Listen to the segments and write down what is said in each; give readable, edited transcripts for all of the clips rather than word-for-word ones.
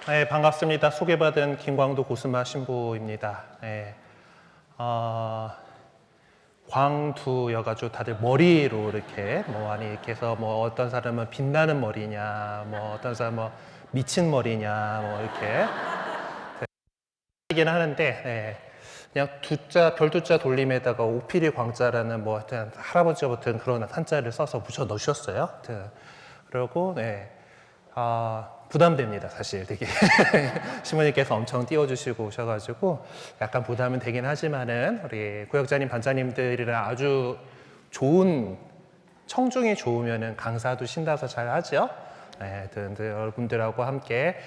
네, 반갑습니다. 소개받은 김광도 고스마 신부입니다. 네, 광두여가지고 다들 머리로 이렇게 뭐 많이 이렇게 해서 뭐 어떤 사람은 빛나는 머리냐, 뭐 어떤 사람은 뭐 미친 머리냐, 뭐 이렇게 얘기는 하는데, 네, 그냥 두자 별두자 돌림에다가 오피리 광자라는 뭐 하여튼 할아버지 같은 그런 한자를 써서 붙여 넣으셨어요. 그리고 네. 부담됩니다, 사실 되게. 신부님께서 엄청 띄워주시고 오셔가지고 약간 부담은 되긴 하지만은 우리 구역자님, 반자님들이랑 아주 좋은, 청중이 좋으면은 강사도 신나서 잘 하죠. 네, 여러분들하고 함께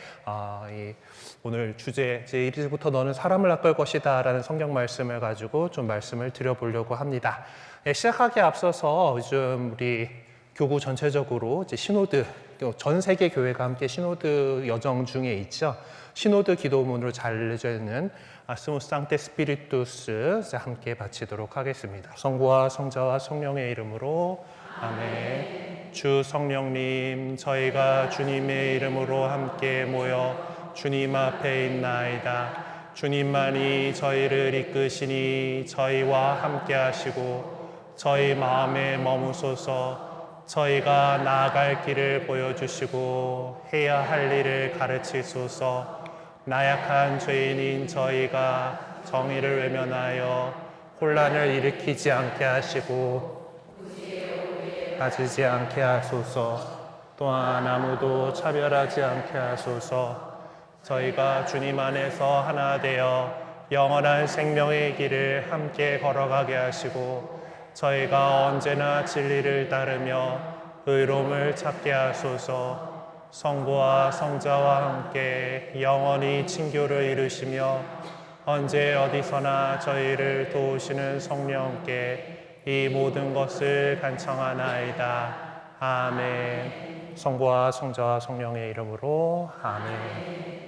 오늘 주제 제1일부터 너는 사람을 낚을 것이다 라는 성경 말씀을 가지고 좀 말씀을 드려보려고 합니다. 네, 시작하기에 앞서서 요즘 우리 교구 전체적으로 이제 시노드, 전 세계 교회가 함께 시노드 여정 중에 있죠. 시노드 기도문으로 잘 알려져 있는 아스무스 상테 스피리투스 함께 바치도록 하겠습니다. 성부와 성자와 성령의 이름으로 아멘. 주 성령님, 저희가 주님의 이름으로 함께 모여 주님 앞에 있나이다. 주님만이 저희를 이끄시니 저희와 함께 하시고 저희 마음에 머무소서. 저희가 나아갈 길을 보여주시고 해야 할 일을 가르치소서. 나약한 죄인인 저희가 정의를 외면하여 혼란을 일으키지 않게 하시고 빠지지 않게 하소서. 또한 아무도 차별하지 않게 하소서. 저희가 주님 안에서 하나 되어 영원한 생명의 길을 함께 걸어가게 하시고 저희가 언제나 진리를 따르며 의로움을 찾게 하소서. 성부와 성자와 함께 영원히 친교를 이루시며 언제 어디서나 저희를 도우시는 성령께 이 모든 것을 간청하나이다. 아멘. 성부와 성자와 성령의 이름으로 아멘.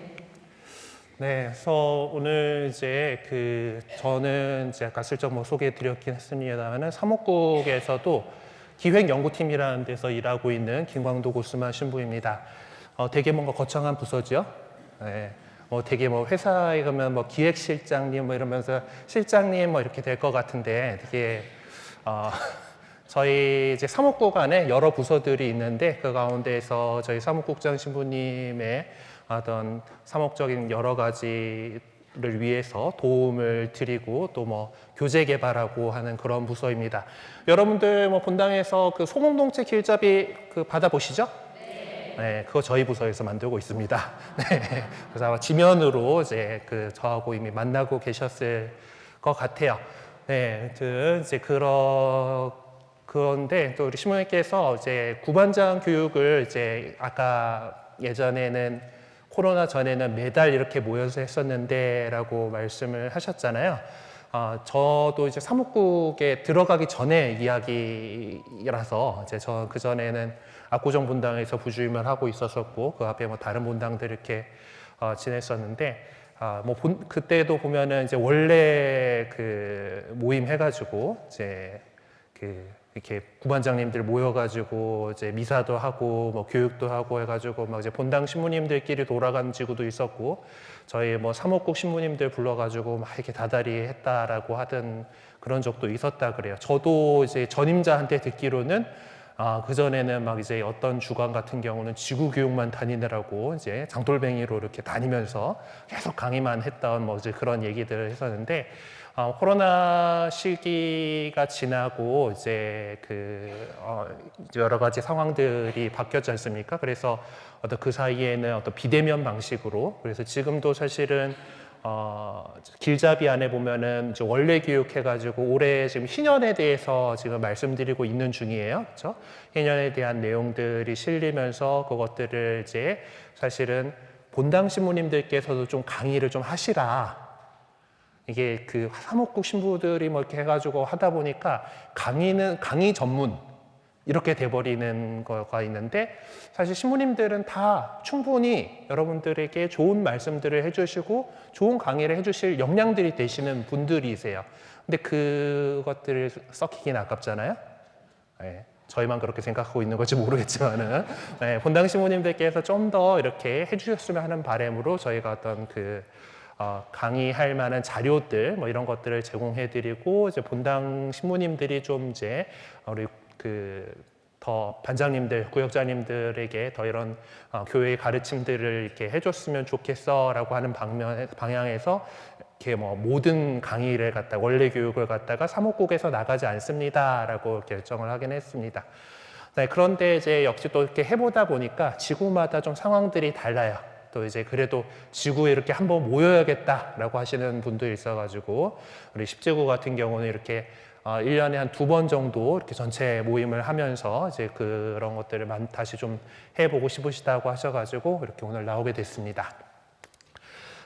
네, 그래서 오늘 이제 저는 이제 아까 슬쩍 뭐 소개해 드렸긴 했습니다만은 사목국에서도 기획연구팀이라는 데서 일하고 있는 김광도 고스마 신부입니다. 되게 뭔가 거창한 부서죠. 네, 되게 뭐 회사에 가면 뭐 기획실장님 뭐 이러면서 실장님 뭐 이렇게 될 것 같은데 되게 저희 이제 사목국 안에 여러 부서들이 있는데 그 가운데에서 저희 사목국장 신부님의 어떤 사목적인 여러 가지를 위해서 도움을 드리고 또 뭐 교재 개발하고 하는 그런 부서입니다. 여러분들 뭐 본당에서 그 소공동체 길잡이 받아보시죠? 네, 그거 저희 부서에서 만들고 있습니다. 네, 그래서 아마 지면으로 이제 저하고 이미 만나고 계셨을 것 같아요. 네, 이제 그런데 또 우리 신부님께서 이제 구반장 교육을 이제 아까 예전에는 코로나 전에는 매달 이렇게 모여서 했었는데 라고 말씀을 하셨잖아요. 저도 이제 사목국에 들어가기 전에 이야기라서 이제 저 그전에는 압구정 본당에서 부주임을 하고 있었었고 그 앞에 뭐 다른 본당들 이렇게 지냈었는데 그때도 보면은 이제 원래 모임 해가지고 이제 이렇게 구반장님들 모여가지고 이제 미사도 하고 뭐 교육도 하고 해가지고 막 이제 본당 신부님들끼리 돌아간 지구도 있었고 저희 뭐 사목국 신부님들 불러가지고 막 이렇게 다다리 했다라고 하던 그런 적도 있었다 그래요. 저도 이제 전임자한테 듣기로는 그전에는 막 이제 어떤 주간 같은 경우는 지구 교육만 다니느라고 이제 장돌뱅이로 이렇게 다니면서 계속 강의만 했던 뭐 이제 그런 얘기들을 했었는데 코로나 시기가 지나고 이제 여러 가지 상황들이 바뀌었지 않습니까? 그래서 그 사이에는 어떤 비대면 방식으로 그래서 지금도 사실은 길잡이 안에 보면은 이제 원래 교육해가지고 올해 지금 희년에 대해서 지금 말씀드리고 있는 중이에요. 그렇죠? 희년에 대한 내용들이 실리면서 그것들을 이제 사실은 본당 신부님들께서도 좀 강의를 좀 하시라. 이게 사목국 신부들이 뭐 이렇게 해가지고 하다 보니까 강의 전문 이렇게 돼버리는 거가 있는데 사실 신부님들은 다 충분히 여러분들에게 좋은 말씀들을 해주시고 좋은 강의를 해주실 역량들이 되시는 분들이세요. 근데 그것들을 썩히긴 아깝잖아요. 네. 저희만 그렇게 생각하고 있는 건지 모르겠지만은 네, 본당 신부님들께서 좀 더 이렇게 해주셨으면 하는 바람으로 저희가 어떤 강의할 만한 자료들 뭐 이런 것들을 제공해드리고 이제 본당 신부님들이 좀 이제 우리 더 반장님들, 구역장님들에게 더 이런 교회의 가르침들을 이렇게 해줬으면 좋겠어라고 하는 방향에서 이렇게 뭐 모든 강의를 갖다 원래 교육을 갖다가 사목국에서 나가지 않습니다라고 결정을 하긴 했습니다. 네, 그런데 이제 역시 또 이렇게 해보다 보니까 지구마다 좀 상황들이 달라요. 또 이제 그래도 지구에 이렇게 한번 모여야겠다라고 하시는 분도 있어가지고 우리 십지구 같은 경우는 이렇게 1년에 한 2번 정도 이렇게 전체 모임을 하면서 이제 그런 것들을 다시 좀 해보고 싶으시다고 하셔가지고 이렇게 오늘 나오게 됐습니다.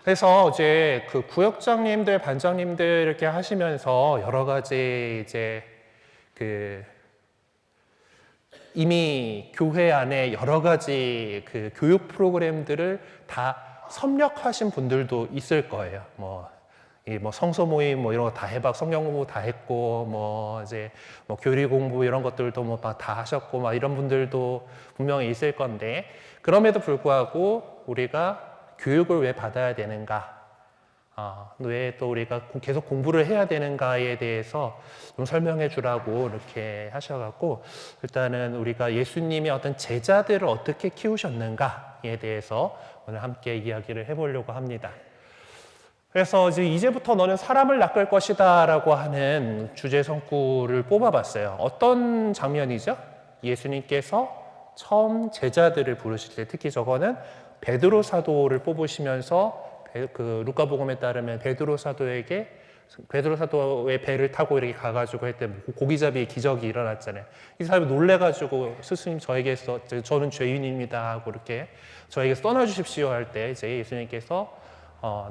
그래서 이제 그 구역장님들, 반장님들 이렇게 하시면서 여러 가지 이제 이미 교회 안에 여러 가지 교육 프로그램들을 다 섭렵하신 분들도 있을 거예요. 뭐 성서 모임 뭐 이런 거 다 해봐, 성경 공부 다 했고, 뭐 이제 뭐 교리 공부 이런 것들도 뭐 다 하셨고, 막 이런 분들도 분명히 있을 건데, 그럼에도 불구하고 우리가 교육을 왜 받아야 되는가? 왜 또 우리가 계속 공부를 해야 되는가에 대해서 좀 설명해 주라고 이렇게 하셔갖고, 일단은 우리가 예수님이 어떤 제자들을 어떻게 키우셨는가에 대해서 오늘 함께 이야기를 해보려고 합니다. 그래서 이제부터 너는 사람을 낚을 것이다 라고 하는 주제 성구를 뽑아봤어요. 어떤 장면이죠? 예수님께서 처음 제자들을 부르실 때, 특히 저거는 베드로 사도를 뽑으시면서 루카복음에 따르면 베드로 사도의 배를 타고 이렇게 가가지고 할 때 고기잡이의 기적이 일어났잖아요. 이 사람이 놀래가지고 스승님 저에게서 저는 죄인입니다 하고 이렇게 저에게서 떠나주십시오 할 때 이제 예수님께서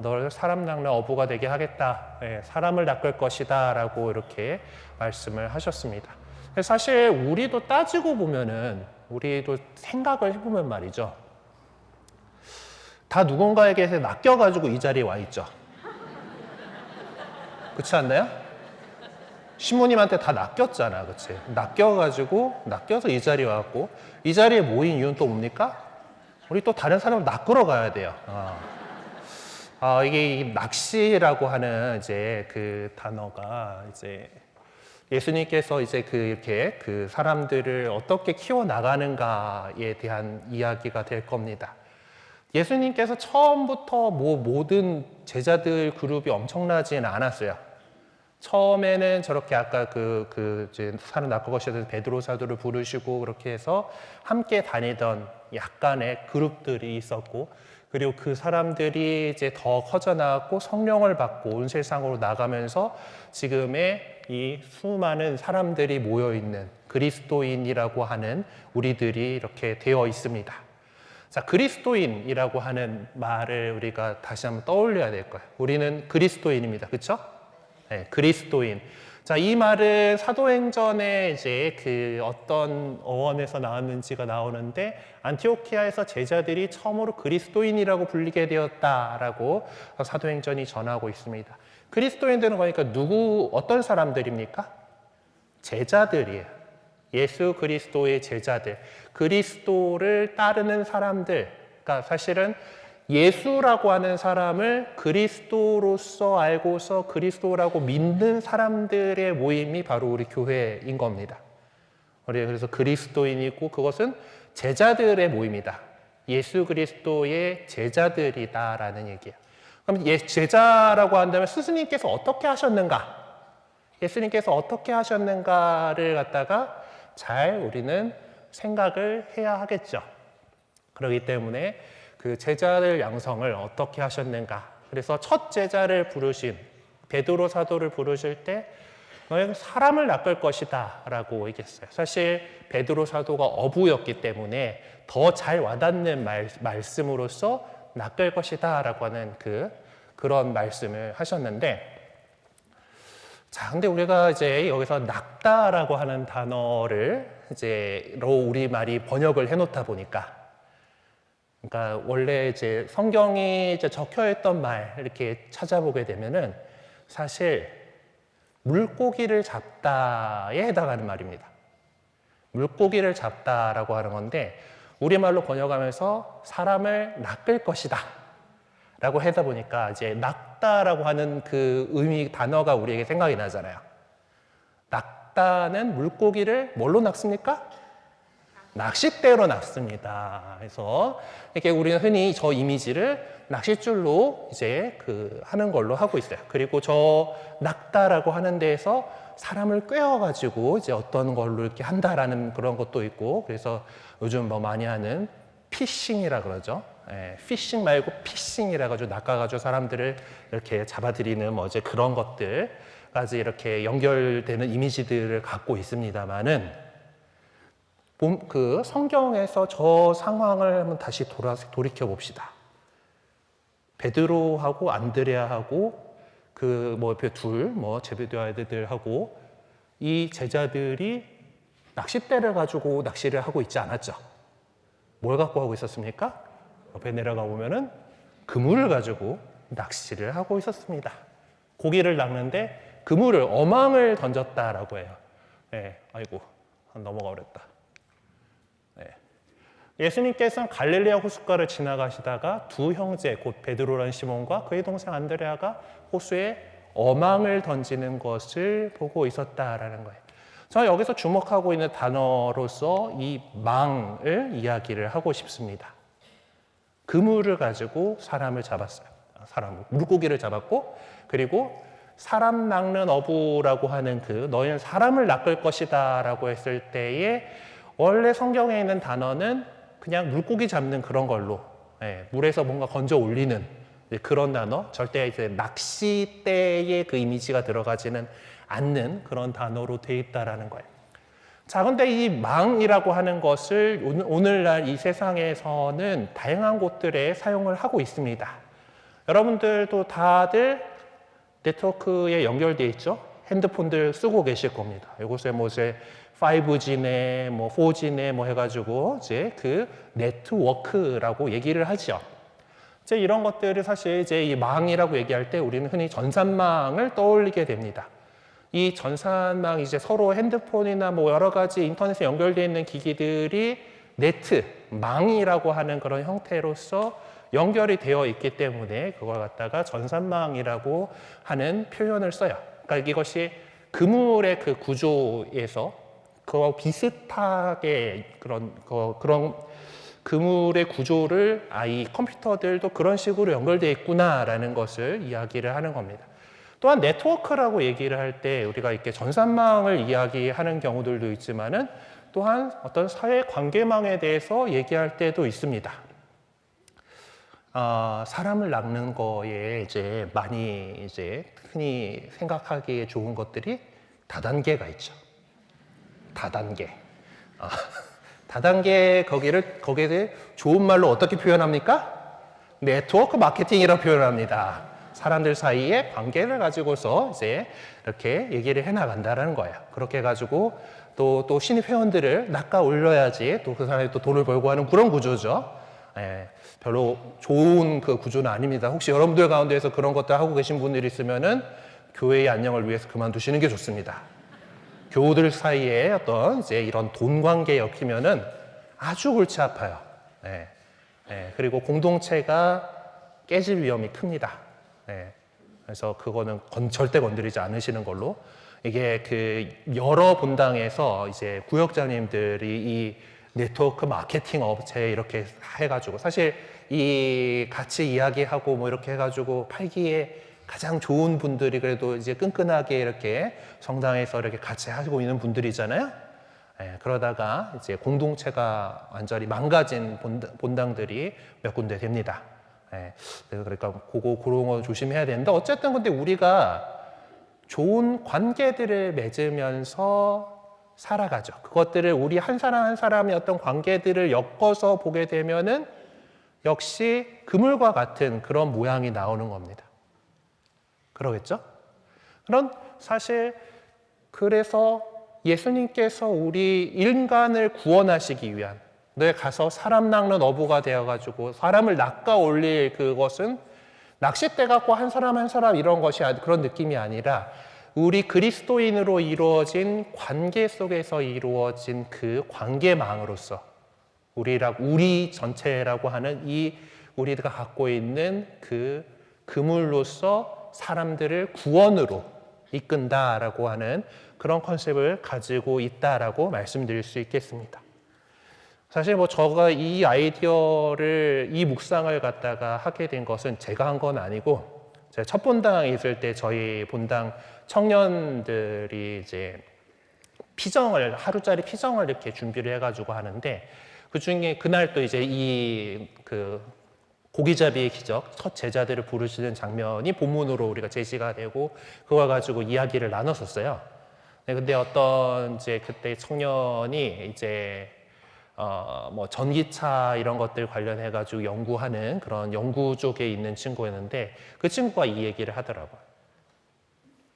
너를 사람 낚는 어부가 되게 하겠다, 사람을 낚을 것이다 라고 이렇게 말씀을 하셨습니다. 사실 우리도 따지고 보면은, 우리도 생각을 해보면 말이죠, 다 누군가에게 낚여가지고 이 자리에 와 있죠. 그렇지 않나요? 신부님한테 다 낚였잖아, 그렇지? 낚여서 이 자리에 왔고, 이 자리에 모인 이유는 또 뭡니까? 우리 또 다른 사람을 낚으러 가야 돼요. 이게 낚시라고 하는 이제 그 단어가 이제 예수님께서 이제 이렇게 사람들을 어떻게 키워 나가는가에 대한 이야기가 될 겁니다. 예수님께서 처음부터 모든 제자들 그룹이 엄청나지는 않았어요. 처음에는 저렇게 아까 이제 사람 낚을 것이다 베드로 사도를 부르시고 그렇게 해서 함께 다니던 약간의 그룹들이 있었고, 그리고 그 사람들이 이제 더 커져 나갔고 성령을 받고 온 세상으로 나가면서 지금의 이 수많은 사람들이 모여 있는 그리스도인이라고 하는 우리들이 이렇게 되어 있습니다. 자, 그리스도인이라고 하는 말을 우리가 다시 한번 떠올려야 될 거예요. 우리는 그리스도인입니다. 그렇죠? 네, 그리스도인. 자, 이 말을 사도행전에 이제 어떤 어원에서 나왔는지가 나오는데, 안티오키아에서 제자들이 처음으로 그리스도인이라고 불리게 되었다라고 사도행전이 전하고 있습니다. 그리스도인들은 그러니까 어떤 사람들입니까? 제자들이에요. 예수 그리스도의 제자들, 그리스도를 따르는 사람들. 그러니까 사실은 예수라고 하는 사람을 그리스도로서 알고서 그리스도라고 믿는 사람들의 모임이 바로 우리 교회인 겁니다. 우리 그래서 그리스도인이고, 그것은 제자들의 모임이다. 예수 그리스도의 제자들이다라는 얘기예요. 그럼 제자라고 한다면 스승님께서 어떻게 하셨는가? 예수님께서 어떻게 하셨는가를 갖다가 잘 우리는 생각을 해야 하겠죠. 그렇기 때문에 그 제자들 양성을 어떻게 하셨는가. 그래서 첫 제자를 부르신 베드로 사도를 부르실 때 너희는 사람을 낚을 것이다 라고 얘기했어요. 사실 베드로 사도가 어부였기 때문에 더 잘 와닿는 말씀으로서 낚을 것이다 라고 하는 그런 말씀을 하셨는데, 자, 근데 우리가 이제 여기서 낚다라고 하는 단어를 우리말이 번역을 해놓다 보니까, 그러니까 원래 이제 성경이 이제 적혀 있던 말 이렇게 찾아보게 되면은 사실 물고기를 잡다에 해당하는 말입니다. 물고기를 잡다라고 하는 건데 우리말로 번역하면서 사람을 낚을 것이다 라고 하다 보니까 이제 낚다라고 하는 그 의미 단어가 우리에게 생각이 나잖아요. 낚다는 물고기를 뭘로 낚습니까? 낚싯대로 낚습니다. 그래서 이렇게 우리는 흔히 저 이미지를 낚싯줄로 이제 하는 걸로 하고 있어요. 그리고 저 낚다라고 하는 데에서 사람을 꿰어가지고 이제 어떤 걸로 이렇게 한다라는 그런 것도 있고, 그래서 요즘 뭐 많이 하는 피싱이라 그러죠. 예, 피싱 말고 피싱이라 가지고 낚아가지고 사람들을 이렇게 잡아들이는 뭐 이제 그런 것들까지 이렇게 연결되는 이미지들을 갖고 있습니다만은 그 성경에서 저 상황을 한번 다시 돌이켜 봅시다. 베드로하고 안드레아하고 제베데오 아이들하고 이 제자들이 낚싯대를 가지고 낚시를 하고 있지 않았죠. 뭘 갖고 하고 있었습니까? 옆에 내려가 보면은 그물을 가지고 낚시를 하고 있었습니다. 고기를 낚는데 그물을 어망을 던졌다라고 해요. 네, 아이고 넘어가 버렸다. 네. 예수님께서는 갈릴레아 호숫가를 지나가시다가 두 형제 곧 베드로라는 시몬과 그의 동생 안드레아가 호수에 어망을 던지는 것을 보고 있었다라는 거예요. 저는 여기서 주목하고 있는 단어로서 이 망을 이야기를 하고 싶습니다. 그물을 가지고 사람을 잡았어요. 물고기를 잡았고, 그리고 사람 낚는 어부라고 하는 너희는 사람을 낚을 것이다 라고 했을 때에 원래 성경에 있는 단어는 그냥 물고기 잡는 그런 걸로, 물에서 뭔가 건져 올리는 그런 단어, 절대 이제 낚싯대의 그 이미지가 들어가지는 않는 그런 단어로 되어 있다라는 거예요. 자, 근데 이 망이라고 하는 것을 오늘날 이 세상에서는 다양한 곳들에 사용을 하고 있습니다. 여러분들도 다들 네트워크에 연결되어 있죠? 핸드폰들 쓰고 계실 겁니다. 이곳에 뭐 이제 5G네, 뭐 4G네, 뭐 해가지고 이제 그 네트워크라고 얘기를 하죠. 이제 이런 것들을 사실 이제 이 망이라고 얘기할 때 우리는 흔히 전산망을 떠올리게 됩니다. 이 전산망 이제 서로 핸드폰이나 뭐 여러 가지 인터넷에 연결되어 있는 기기들이 망이라고 하는 그런 형태로서 연결이 되어 있기 때문에 그걸 갖다가 전산망이라고 하는 표현을 써요. 그러니까 이것이 그물의 그 구조에서 그와 비슷하게 그런 그물의 구조를 이 컴퓨터들도 그런 식으로 연결되어 있구나라는 것을 이야기를 하는 겁니다. 또한 네트워크라고 얘기를 할 때 우리가 이렇게 전산망을 이야기하는 경우들도 있지만은 또한 어떤 사회 관계망에 대해서 얘기할 때도 있습니다. 사람을 낚는 거에 이제 많이 이제 흔히 생각하기에 좋은 것들이 다단계가 있죠. 다단계. 다단계 거기에 좋은 말로 어떻게 표현합니까? 네트워크 마케팅이라고 표현합니다. 사람들 사이에 관계를 가지고서 이제 이렇게 얘기를 해나간다는 거예요. 그렇게 해가지고 또 신입 회원들을 낚아 올려야지 또 그 사람이 또 돈을 벌고 하는 그런 구조죠. 별로 좋은 그 구조는 아닙니다. 혹시 여러분들 가운데에서 그런 것들 하고 계신 분들이 있으면은 교회의 안녕을 위해서 그만두시는 게 좋습니다. 교우들 사이에 어떤 이제 이런 돈 관계에 엮이면은 아주 골치 아파요. 그리고 공동체가 깨질 위험이 큽니다. 그래서 그거는 절대 건드리지 않으시는 걸로. 이게 그 여러 분당에서 이제 구역장님들이 이 네트워크 마케팅 업체 이렇게 해가지고 사실 이 같이 이야기하고 뭐 이렇게 해가지고 팔기에 가장 좋은 분들이 그래도 이제 끈끈하게 이렇게 성당에서 이렇게 같이 하고 있는 분들이잖아요. 그러다가 이제 공동체가 완전히 망가진 본당들이 몇 군데 됩니다. 그러니까 그런 거 조심해야 되는데 어쨌든 근데 우리가 좋은 관계들을 맺으면서 살아가죠. 그것들을 우리 한 사람 한 사람의 어떤 관계들을 엮어서 보게 되면은 역시 그물과 같은 그런 모양이 나오는 겁니다. 그러겠죠? 그런 사실 그래서 예수님께서 우리 인간을 구원하시기 위한 너희 가서 사람 낚는 어부가 되어가지고 사람을 낚아 올릴 그것은 낚싯대 갖고 한 사람 한 사람 이런 것이 그런 느낌이 아니라 우리 그리스도인으로 이루어진 관계 속에서 이루어진 그 관계망으로서 우리 전체라고 하는 이 우리가 갖고 있는 그 그물로서 사람들을 구원으로 이끈다라고 하는 그런 컨셉을 가지고 있다라고 말씀드릴 수 있겠습니다. 사실 제가 이 아이디어를, 이 묵상을 갖다가 하게 된 것은 제가 한 건 아니고, 제가 첫 본당에 있을 때 저희 본당 청년들이 이제 하루짜리 피정을 이렇게 준비를 해가지고 하는데, 그 중에 그날 또 이제 고기잡이의 기적, 첫 제자들을 부르시는 장면이 본문으로 우리가 제시가 되고, 그걸 가지고 이야기를 나눴었어요. 네, 근데 어떤 이제 그때 청년이 이제 전기차 이런 것들 관련해가지고 연구하는 그런 연구 쪽에 있는 친구였는데, 그 친구가 이 얘기를 하더라고요.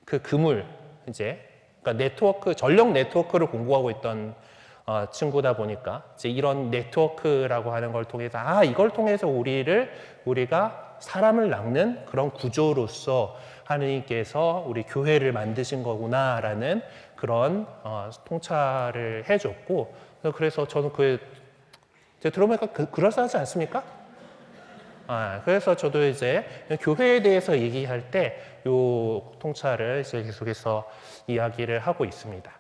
그 그물, 그러니까 전력 네트워크를 공부하고 있던 친구다 보니까 이제 이런 네트워크라고 하는 걸 통해서 이걸 통해서 우리가 사람을 낚는 그런 구조로서 하느님께서 우리 교회를 만드신 거구나라는 그런 통찰을 해줬고, 그래서 저는 들어보니까 그럴싸하지 않습니까? 그래서 저도 이제 교회에 대해서 얘기할 때 요 통찰을 이제 계속해서 이야기를 하고 있습니다.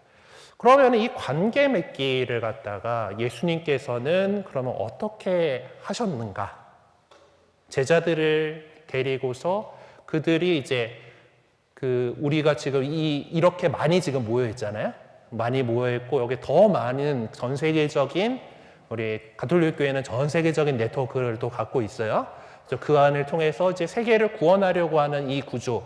그러면 이 관계 맺기를 갖다가 예수님께서는 그러면 어떻게 하셨는가? 제자들을 데리고서 그들이 이제 우리가 지금 이렇게 많이 지금 모여 있잖아요. 많이 모여 있고 여기 더 많은 전 세계적인, 우리 가톨릭 교회는 전 세계적인 네트워크를 또 갖고 있어요. 그 안을 통해서 이제 세계를 구원하려고 하는 이 구조,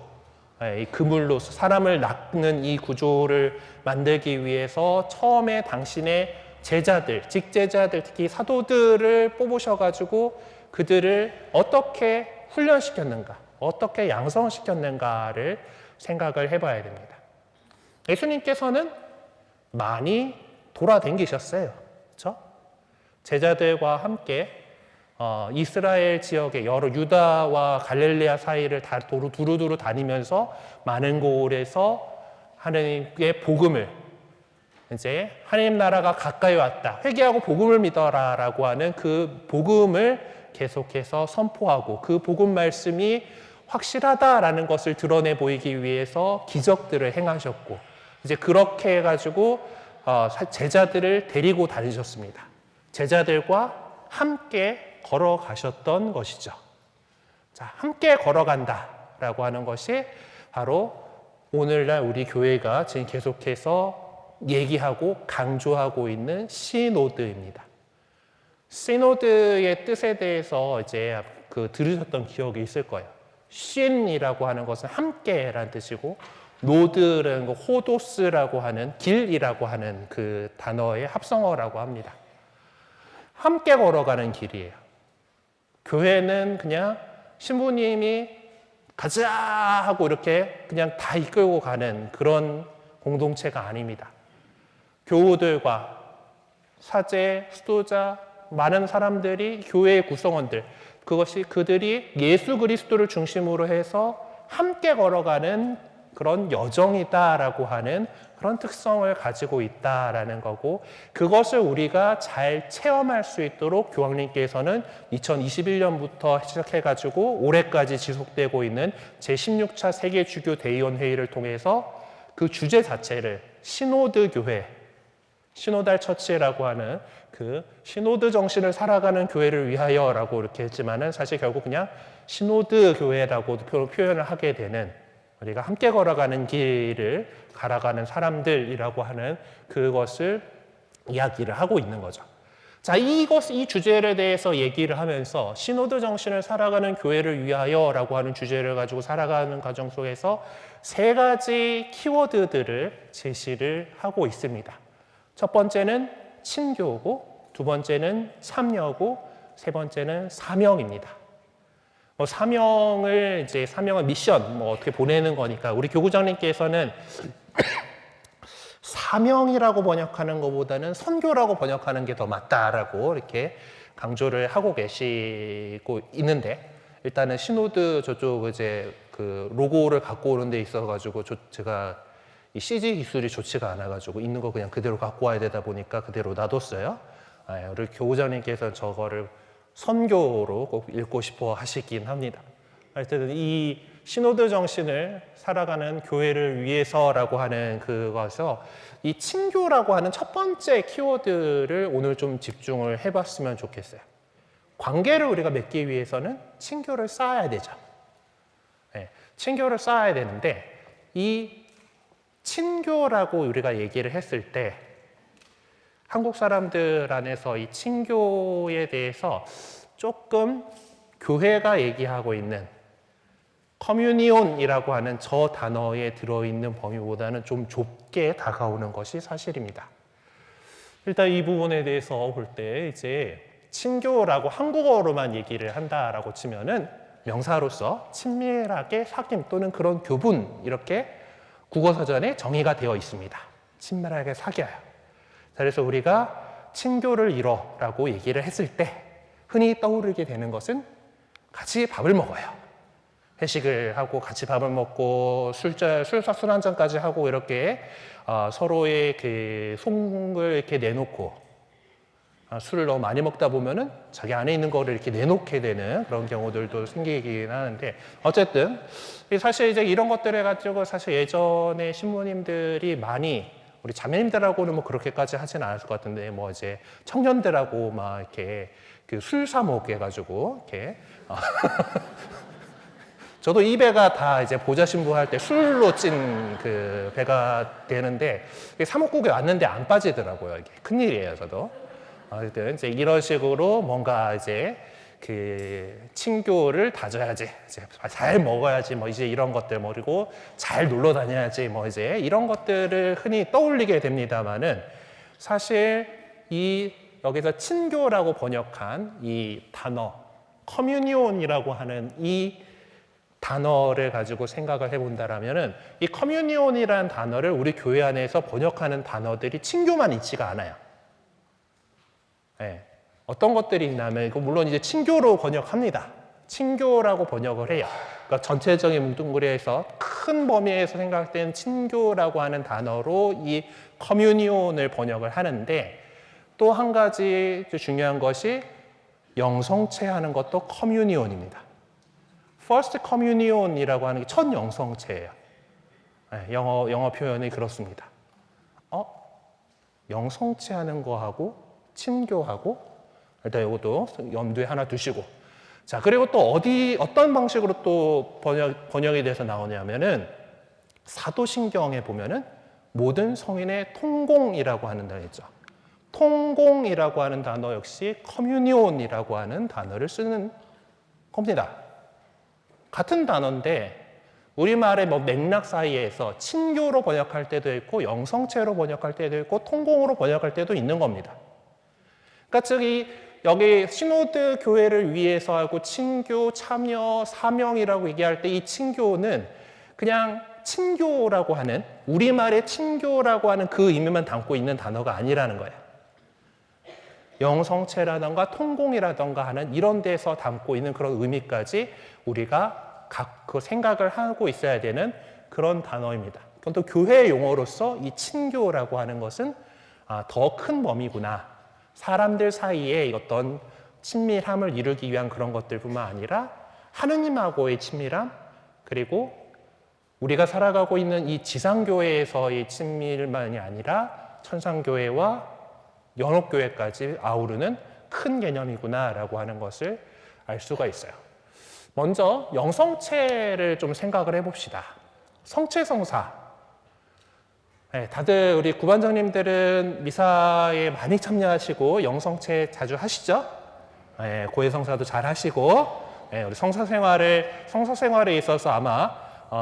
이 그물로 사람을 낚는 이 구조를 만들기 위해서 처음에 당신의 제자들, 직제자들, 특히 사도들을 뽑으셔가지고 그들을 어떻게 훈련시켰는가, 어떻게 양성시켰는가를 생각을 해봐야 됩니다. 예수님께서는 많이 돌아다니셨어요. 그렇죠? 제자들과 함께 이스라엘 지역의 여러 유다와 갈릴레아 사이를 다 두루두루 다니면서 많은 곳에서 하나님의 복음을, 이제 하나님 나라가 가까이 왔다, 회개하고 복음을 믿어라라고 하는 그 복음을 계속해서 선포하고, 그 복음 말씀이 확실하다라는 것을 드러내 보이기 위해서 기적들을 행하셨고, 이제 그렇게 해가지고 제자들을 데리고 다니셨습니다. 제자들과 함께 걸어가셨던 것이죠. 자, 함께 걸어간다라고 하는 것이 바로 오늘날 우리 교회가 지금 계속해서 얘기하고 강조하고 있는 시노드입니다. 시노드의 뜻에 대해서 이제 들으셨던 기억이 있을 거예요. 쉰이라고 하는 것은 함께라는 뜻이고, 노드라는 거, 호도스라고 하는 길이라고 하는 그 단어의 합성어라고 합니다. 함께 걸어가는 길이에요. 교회는 그냥 신부님이 가자 하고 이렇게 그냥 다 이끌고 가는 그런 공동체가 아닙니다. 교우들과 사제, 수도자, 많은 사람들이 교회의 구성원들, 그들이 예수 그리스도를 중심으로 해서 함께 걸어가는 그런 여정이다라고 하는 그런 특성을 가지고 있다라는 거고, 그것을 우리가 잘 체험할 수 있도록 교황님께서는 2021년부터 시작해가지고 올해까지 지속되고 있는 제16차 세계주교 대의원 회의를 통해서 그 주제 자체를 시노드 교회, 시노달 처치라고 하는 그 시노드 정신을 살아가는 교회를 위하여라고 이렇게 했지만은, 사실 결국 그냥 시노드 교회라고도 표현을 하게 되는, 우리가 함께 걸어가는 길을 갈아가는 사람들이라고 하는 그것을 이야기를 하고 있는 거죠. 자, 이 주제에 대해서 얘기를 하면서 시노드 정신을 살아가는 교회를 위하여라고 하는 주제를 가지고 살아가는 과정 속에서 세 가지 키워드들을 제시를 하고 있습니다. 첫 번째는 친교고, 두 번째는 참여고, 세 번째는 사명입니다. 사명은 미션, 어떻게 보내는 거니까, 우리 교구장님께서는 사명이라고 번역하는 것보다는 선교라고 번역하는 게 더 맞다라고 이렇게 강조를 하고 계시고 있는데, 일단은 시노드 저쪽 이제 그 로고를 갖고 오는 데 있어가지고 제가 이 CG 기술이 좋지가 않아가지고 있는 거 그냥 그대로 갖고 와야 되다 보니까 그대로 놔뒀어요. 우리 교우장님께서 저거를 선교로 꼭 읽고 싶어 하시긴 합니다. 하여튼 이 시노드 정신을 살아가는 교회를 위해서라고 하는 그것에서 이 친교라고 하는 첫 번째 키워드를 오늘 좀 집중을 해봤으면 좋겠어요. 관계를 우리가 맺기 위해서는 친교를 쌓아야 되죠. 네, 친교를 쌓아야 되는데 이 친교라고 우리가 얘기를 했을 때 한국 사람들 안에서 이 친교에 대해서 조금 교회가 얘기하고 있는 커뮤니온이라고 하는 저 단어에 들어있는 범위보다는 좀 좁게 다가오는 것이 사실입니다. 일단 이 부분에 대해서 볼 때 이제 친교라고 한국어로만 얘기를 한다라고 치면은 명사로서 친밀하게 사귐 또는 그런 교분 이렇게 국어사전에 정의가 되어 있습니다. 친밀하게 사귀어요. 그래서 우리가 친교를 이뤄라고 얘기를 했을 때 흔히 떠오르게 되는 것은 같이 밥을 먹어요. 회식을 하고 같이 밥을 먹고 술 한 잔까지 하고 이렇게 서로의 그 속을 이렇게 내놓고 술을 너무 많이 먹다 보면은 자기 안에 있는 거를 이렇게 내놓게 되는 그런 경우들도 생기긴 하는데 어쨌든 사실 이제 이런 것들을 가지고 사실 예전에 신부님들이 많이 우리 자매님들하고는 뭐 그렇게까지 하진 않았을 것 같은데 뭐 이제 청년들하고 막 이렇게 그 술 사 먹게 해가지고 이렇게 저도 이 배가 다 이제 보좌 신부할 때 술로 찐 그 배가 되는데 사목국에 왔는데 안 빠지더라고요. 이게 큰일이에요, 저도. 하여튼 이제 이런 식으로 뭔가 이제 그 친교를 다져야지, 이제 잘 먹어야지, 뭐 이제 이런 것들 그리고 잘 놀러 다녀야지, 뭐 이제 이런 것들을 흔히 떠올리게 됩니다만은 사실 이 여기서 친교라고 번역한 이 단어 커뮤니온이라고 하는 이 단어를 가지고 생각을 해본다라면은 이 커뮤니온이라는 단어를 우리 교회 안에서 번역하는 단어들이 친교만 있지가 않아요. 네. 어떤 것들이 있냐면 물론 이제 친교로 번역합니다. 친교라고 번역을 해요. 그러니까 전체적인 뭉뚱그려서 큰 범위에서 생각된 친교라고 하는 단어로 이 커뮤니온을 번역을 하는데 또 한 가지 중요한 것이 영성체하는 것도 커뮤니온입니다. First Communion이라고 하는 게 첫 영성체예요. 네, 영어 표현이 그렇습니다. 영성체하는 거하고 친교하고 일단 이것도 염두에 하나 두시고 자 그리고 또 어떤 방식으로 또 번역이 돼서 나오냐면은 사도신경에 보면은 모든 성인의 통공이라고 하는 단어 있죠. 통공이라고 하는 단어 역시 커뮤니온이라고 하는 단어를 쓰는 겁니다. 같은 단어인데 우리말의 뭐 맥락 사이에서 친교로 번역할 때도 있고 영성체로 번역할 때도 있고 통공으로 번역할 때도 있는 겁니다. 그러니까 즉 여기 시노드 교회를 위해서 하고 친교, 참여, 사명이라고 얘기할 때 이 친교는 그냥 친교라고 하는 우리말의 친교라고 하는 그 의미만 담고 있는 단어가 아니라는 거예요. 영성체라던가 통공이라던가 하는 이런 데서 담고 있는 그런 의미까지 우리가 그 생각을 하고 있어야 되는 그런 단어입니다. 그럼 또 교회 용어로서 이 친교라고 하는 것은 더 큰 범위구나. 사람들 사이에 어떤 친밀함을 이루기 위한 그런 것들뿐만 아니라 하느님하고의 친밀함 그리고 우리가 살아가고 있는 이 지상교회에서의 친밀만이 아니라 천상교회와 연옥교회까지 아우르는 큰 개념이구나라고 하는 것을 알 수가 있어요. 먼저 영성체를 좀 생각을 해봅시다. 성체성사. 네, 다들 우리 구반장님들은 미사에 많이 참여하시고 영성체 자주 하시죠? 네, 고해성사도 잘 하시고 네, 우리 성사 생활에 있어서 아마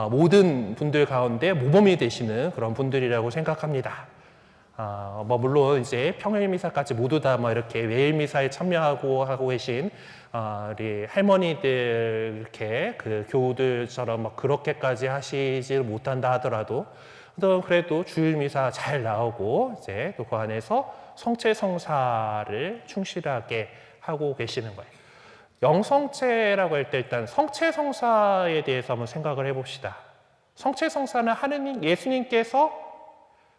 모든 분들 가운데 모범이 되시는 그런 분들이라고 생각합니다. 뭐 물론 이제 평일 미사까지 모두 다 뭐 이렇게 매일 미사에 참여하고 하고 계신 우리 할머니들 이렇게 그 교우들처럼 막 그렇게까지 하시지 못한다 하더라도 그래도 주일 미사 잘 나오고 이제 또 그 안에서 성체 성사를 충실하게 하고 계시는 거예요. 영성체라고 할 때 일단 성체성사에 대해서 한번 생각을 해봅시다. 성체성사는 하느님, 예수님께서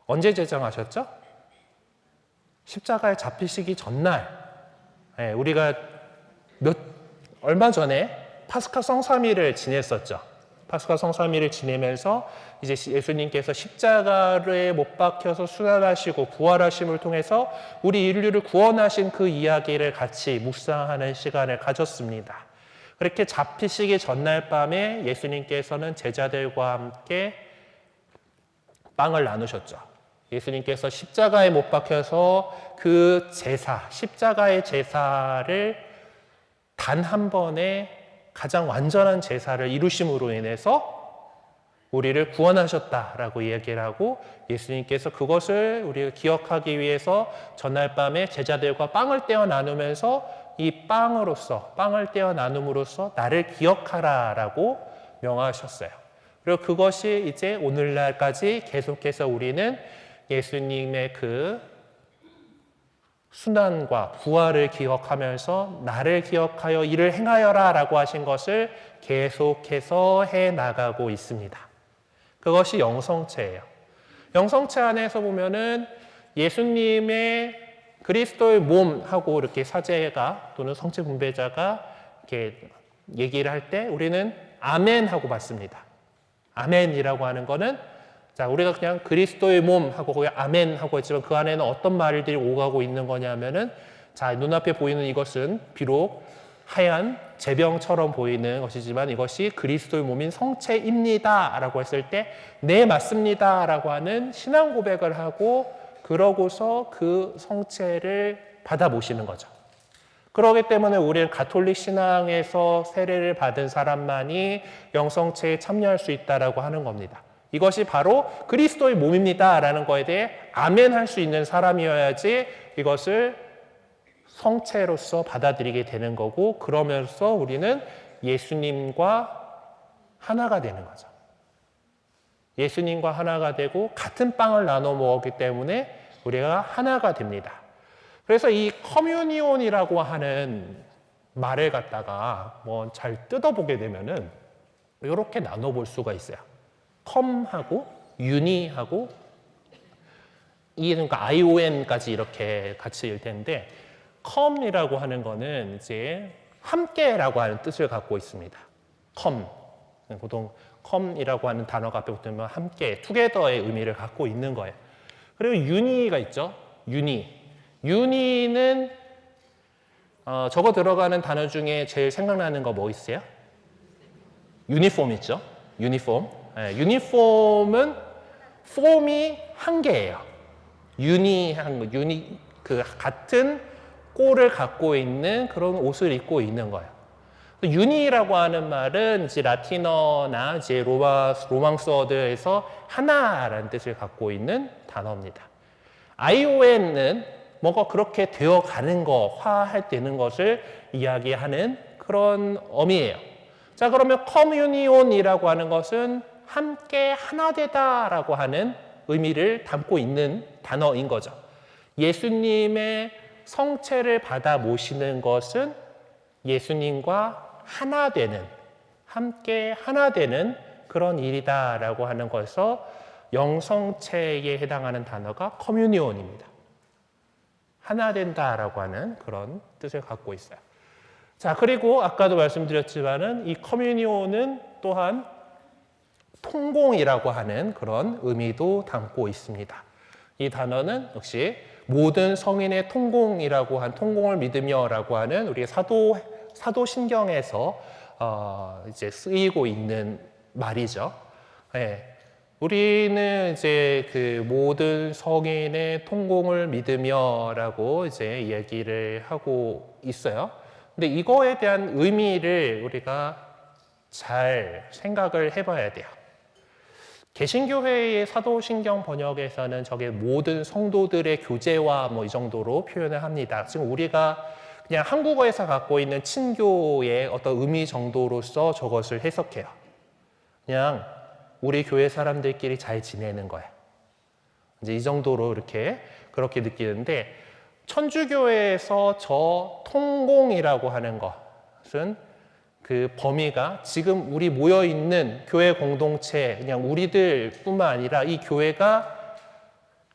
언제 제정하셨죠? 십자가에 잡히시기 전날. 예, 우리가 얼마 전에 파스카 성삼일을 지냈었죠. 파스카 성삼일을 지내면서 이제 예수님께서 십자가에 못 박혀서 순환하시고 부활하심을 통해서 우리 인류를 구원하신 그 이야기를 같이 묵상하는 시간을 가졌습니다. 그렇게 잡히시기 전날 밤에 예수님께서는 제자들과 함께 빵을 나누셨죠. 예수님께서 십자가에 못 박혀서 그 제사, 십자가의 제사를 단 한 번에 가장 완전한 제사를 이루심으로 인해서 우리를 구원하셨다라고 이야기를 하고 예수님께서 그것을 우리가 기억하기 위해서 전날 밤에 제자들과 빵을 떼어 나누면서 이 빵을 떼어 나눔으로써 나를 기억하라라고 명하셨어요. 그리고 그것이 이제 오늘날까지 계속해서 우리는 예수님의 그 순환과 부활을 기억하면서 나를 기억하여 이를 행하여라 라고 하신 것을 계속해서 해나가고 있습니다. 그것이 영성체예요. 영성체 안에서 보면은 예수님의 그리스도의 몸하고 이렇게 사제가 또는 성체 분배자가 이렇게 얘기를 할 때 우리는 아멘하고 받습니다. 아멘이라고 하는 거는 자, 우리가 그냥 그리스도의 몸 하고 거기 아멘 하고 했지만 그 안에는 어떤 말들이 오가고 있는 거냐면은 자, 눈앞에 보이는 이것은 비록 하얀 제병처럼 보이는 것이지만 이것이 그리스도의 몸인 성체입니다 라고 했을 때 네, 맞습니다 라고 하는 신앙 고백을 하고 그러고서 그 성체를 받아 모시는 거죠. 그렇기 때문에 우리는 가톨릭 신앙에서 세례를 받은 사람만이 영성체에 참여할 수 있다라고 하는 겁니다. 이것이 바로 그리스도의 몸입니다 라는 거에 대해 아멘 할 수 있는 사람이어야지 이것을 성체로서 받아들이게 되는 거고 그러면서 우리는 예수님과 하나가 되는 거죠. 예수님과 하나가 되고 같은 빵을 나눠 먹었기 때문에 우리가 하나가 됩니다. 그래서 이 커뮤니온이라고 하는 말을 갖다가 뭐 잘 뜯어보게 되면은 이렇게 나눠볼 수가 있어요. 컴하고 유니하고 그러니까 ION까지 이렇게 같이 일 텐데 컴이라고 하는 거는 이제 함께라고 하는 뜻을 갖고 있습니다. 컴 보통 컴이라고 하는 단어가 앞에 붙으면 함께, 투게더의 의미를 갖고 있는 거예요. 그리고 유니가 있죠. 유니는 적어 들어가는 단어 중에 제일 생각나는 거 뭐 있어요? 유니폼 있죠. 유니폼. 네, 유니폼은 폼이 한 개예요. 그 같은 꼴을 갖고 있는 그런 옷을 입고 있는 거예요. 유니라고 하는 말은 이제 라틴어나 이제 로망스어들에서 하나라는 뜻을 갖고 있는 단어입니다. ION은 뭔가 그렇게 되어가는 거, 화해되는 것을 이야기하는 그런 어미예요. 자, 그러면 커뮤니온이라고 하는 것은 함께 하나 되다라고 하는 의미를 담고 있는 단어인 거죠. 예수님의 성체를 받아 모시는 것은 예수님과 하나 되는, 함께 하나 되는 그런 일이다라고 하는 것에서 영성체에 해당하는 단어가 커뮤니온입니다. 하나 된다라고 하는 그런 뜻을 갖고 있어요. 자, 그리고 아까도 말씀드렸지만은 이 커뮤니온은 또한 통공이라고 하는 그런 의미도 담고 있습니다. 이 단어는 역시 모든 성인의 통공이라고 한 통공을 믿으며라고 하는 우리 사도신경에서 이제 쓰이고 있는 말이죠. 네. 우리는 이제 그 모든 성인의 통공을 믿으며라고 이제 이야기를 하고 있어요. 근데 이거에 대한 의미를 우리가 잘 생각을 해봐야 돼요. 개신교회의 사도신경 번역에서는 저게 모든 성도들의 교제와 뭐 이 정도로 표현을 합니다. 지금 우리가 그냥 한국어에서 갖고 있는 친교의 어떤 의미 정도로서 저것을 해석해요. 그냥 우리 교회 사람들끼리 잘 지내는 거야. 이제 이 정도로 이렇게 그렇게 느끼는데 천주교회에서 저 통공이라고 하는 거, 것은 그 범위가 지금 우리 모여 있는 교회 공동체, 그냥 우리들뿐만 아니라 이 교회가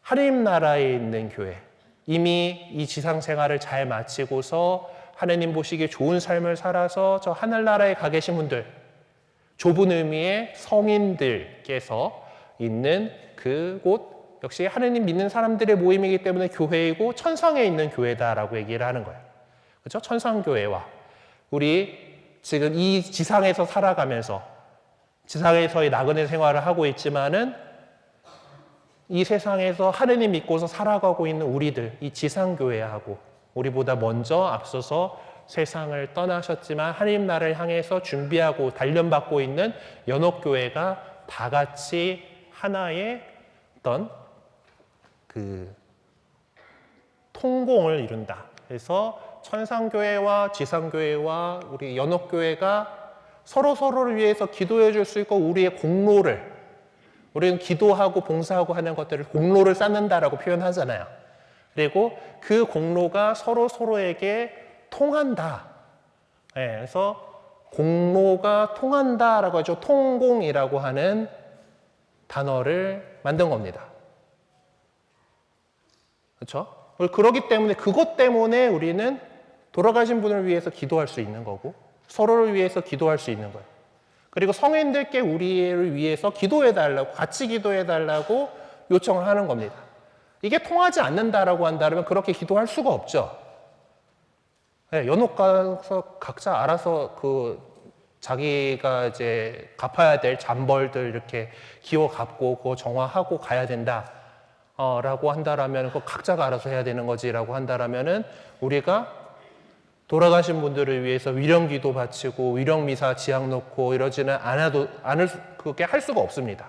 하나님 나라에 있는 교회, 이미 이 지상 생활을 잘 마치고서 하나님 보시기에 좋은 삶을 살아서 저 하늘나라에 가 계신 분들, 좁은 의미의 성인들께서 있는 그곳 역시 하나님 믿는 사람들의 모임이기 때문에 교회이고 천상에 있는 교회다라고 얘기를 하는 거예요. 그렇죠? 천상교회와 우리 지금 이 지상에서 살아가면서 지상에서의 나그네 생활을 하고 있지만은 이 세상에서 하느님 믿고서 살아가고 있는 우리들, 이 지상교회하고 우리보다 먼저 앞서서 세상을 떠나셨지만 하느님 나라를 향해서 준비하고 단련받고 있는 연옥교회가 다 같이 하나의 어떤 그 통공을 이룬다. 그래서 천상교회와 지상교회와 우리 연옥교회가 서로를 위해서 기도해 줄 수 있고 우리의 공로를 우리는 기도하고 봉사하고 하는 것들을 공로를 쌓는다라고 표현하잖아요. 그리고 그 공로가 서로에게 통한다. 네, 그래서 공로가 통한다라고 하죠. 통공이라고 하는 단어를 만든 겁니다. 그렇죠? 그렇기 때문에 그것 때문에 우리는 돌아가신 분을 위해서 기도할 수 있는 거고 서로를 위해서 기도할 수 있는 거예요. 그리고 성인들께 우리를 위해서 기도해달라고 같이 기도해달라고 요청을 하는 겁니다. 이게 통하지 않는다라고 한다면 그렇게 기도할 수가 없죠. 네, 연옥 가서 각자 알아서 자기가 이제 갚아야 될 잔벌들 이렇게 기워 갚고 그거 정화하고 가야 된다. 라고 한다라면 그 각자가 알아서 해야 되는 거지라고 한다라면은 우리가 돌아가신 분들을 위해서 위령기도 바치고 위령미사 지향 놓고 이러지는 그렇게 할 수가 없습니다.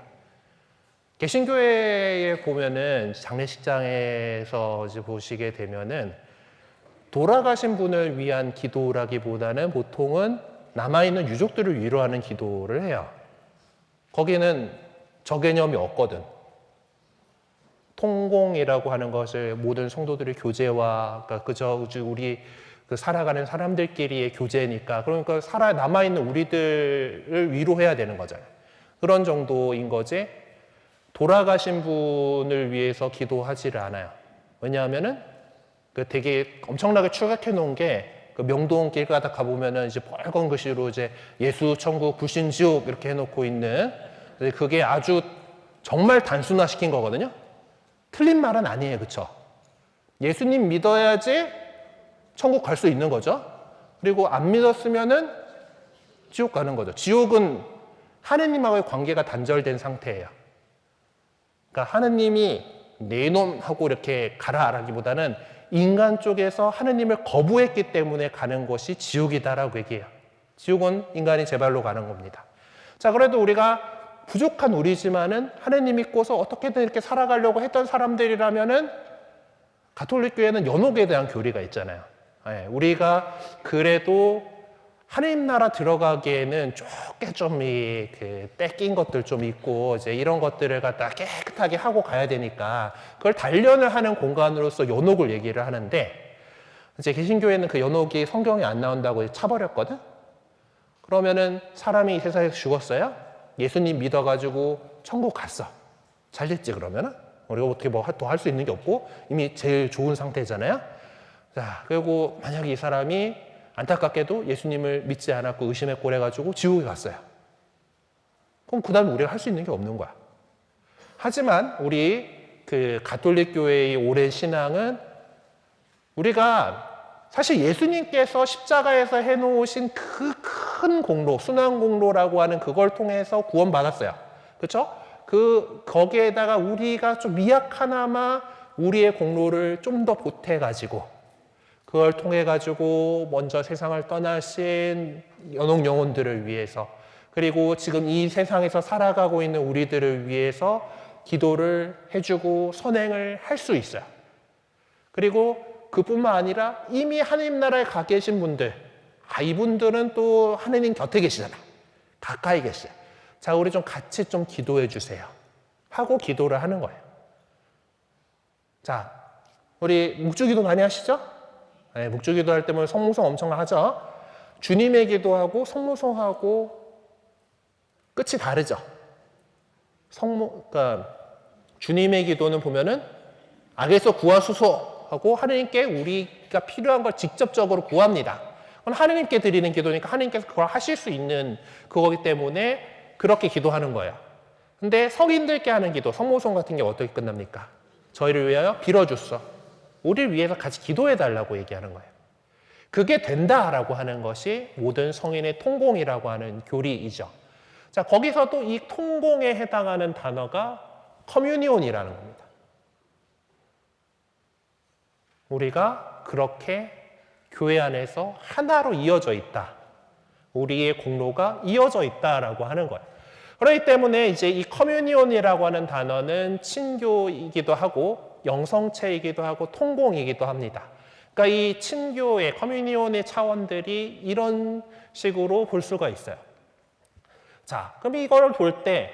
개신교회에 보면은 장례식장에서 이제 보시게 되면은 돌아가신 분을 위한 기도라기보다는 보통은 남아있는 유족들을 위로하는 기도를 해요. 거기는 저 개념이 없거든. 통공이라고 하는 것을 모든 성도들의 교제와 그러니까 그저 우리 살아가는 사람들끼리의 교제니까 그러니까 남아있는 우리들을 위로해야 되는 거잖아요. 그런 정도인 거지 돌아가신 분을 위해서 기도하지를 않아요. 왜냐하면은 되게 엄청나게 추격해 놓은 게 명동 길 가다 가보면은 이제 빨간 글씨로 이제 예수, 천국, 불신, 지옥 이렇게 해놓고 있는 그게 아주 정말 단순화시킨 거거든요. 틀린 말은 아니에요. 그렇죠? 예수님 믿어야지 천국 갈 수 있는 거죠. 그리고 안 믿었으면은 지옥 가는 거죠. 지옥은 하느님하고의 관계가 단절된 상태예요. 그러니까 하느님이 내 놈하고 이렇게 가라라기보다는 인간 쪽에서 하느님을 거부했기 때문에 가는 것이 지옥이다라고 얘기해요. 지옥은 인간이 제 발로 가는 겁니다. 자, 그래도 우리가 부족한 우리지만은 하느님 믿고서 어떻게든 이렇게 살아가려고 했던 사람들이라면은 가톨릭 교회는 연옥에 대한 교리가 있잖아요. 네, 우리가 그래도 하느님 나라 들어가기에는 조금 좀 뺏긴 것들 좀 있고 이제 이런 것들을 갖다 깨끗하게 하고 가야 되니까 그걸 단련을 하는 공간으로서 연옥을 얘기를 하는데 이제 개신교회는 그 연옥이 성경에 안 나온다고 차버렸거든. 그러면은 사람이 이 세상에서 죽었어요. 예수님 믿어가지고 천국 갔어. 잘 됐지 그러면은? 우리가 어떻게 뭐 더 할 수 있는 게 없고 이미 제일 좋은 상태잖아요. 자, 그리고 만약에 이 사람이 안타깝게도 예수님을 믿지 않았고 의심의 꼴 해가지고 지옥에 갔어요. 그럼 그 다음에 우리가 할 수 있는 게 없는 거야. 하지만 우리 가톨릭 교회의 오랜 신앙은 우리가 사실 예수님께서 십자가에서 해놓으신 그 큰 공로, 순환 공로라고 하는 그걸 통해서 구원받았어요. 그렇죠? 거기에다가 우리가 좀 미약하나마 우리의 공로를 좀 더 보태가지고 그걸 통해가지고 먼저 세상을 떠나신 연옥 영혼들을 위해서 그리고 지금 이 세상에서 살아가고 있는 우리들을 위해서 기도를 해주고 선행을 할 수 있어요. 그리고 그뿐만 아니라 이미 하느님 나라에 가 계신 분들, 이분들은 또 하느님 곁에 계시잖아. 가까이 계시죠. 자, 우리 좀 같이 좀 기도해 주세요. 하고 기도를 하는 거예요. 자, 우리 묵주기도 많이 하시죠? 네, 묵주기도 할 때 보면 성몽성 엄청 하죠? 주님의 기도하고 성모송하고 끝이 다르죠. 그러니까 주님의 기도는 보면은 악에서 구하소서 하고 하나님께 우리가 필요한 걸 직접적으로 구합니다. 그건 하나님께 드리는 기도니까 하나님께서 그걸 하실 수 있는 그거기 때문에 그렇게 기도하는 거예요. 근데 성인들께 하는 기도, 성모송 같은 게 어떻게 끝납니까? 저희를 위하여 빌어주소. 우리를 위해서 같이 기도해달라고 얘기하는 거예요. 그게 된다라고 하는 것이 모든 성인의 통공이라고 하는 교리이죠. 자, 거기서도 이 통공에 해당하는 단어가 커뮤니온이라는 겁니다. 우리가 그렇게 교회 안에서 하나로 이어져 있다. 우리의 공로가 이어져 있다라고 하는 거예요. 그렇기 때문에 이제 이 커뮤니온이라고 하는 단어는 친교이기도 하고 영성체이기도 하고 통공이기도 합니다. 그러니까 이 친교의 커뮤니온의 차원들이 이런 식으로 볼 수가 있어요. 자, 그럼 이걸 볼 때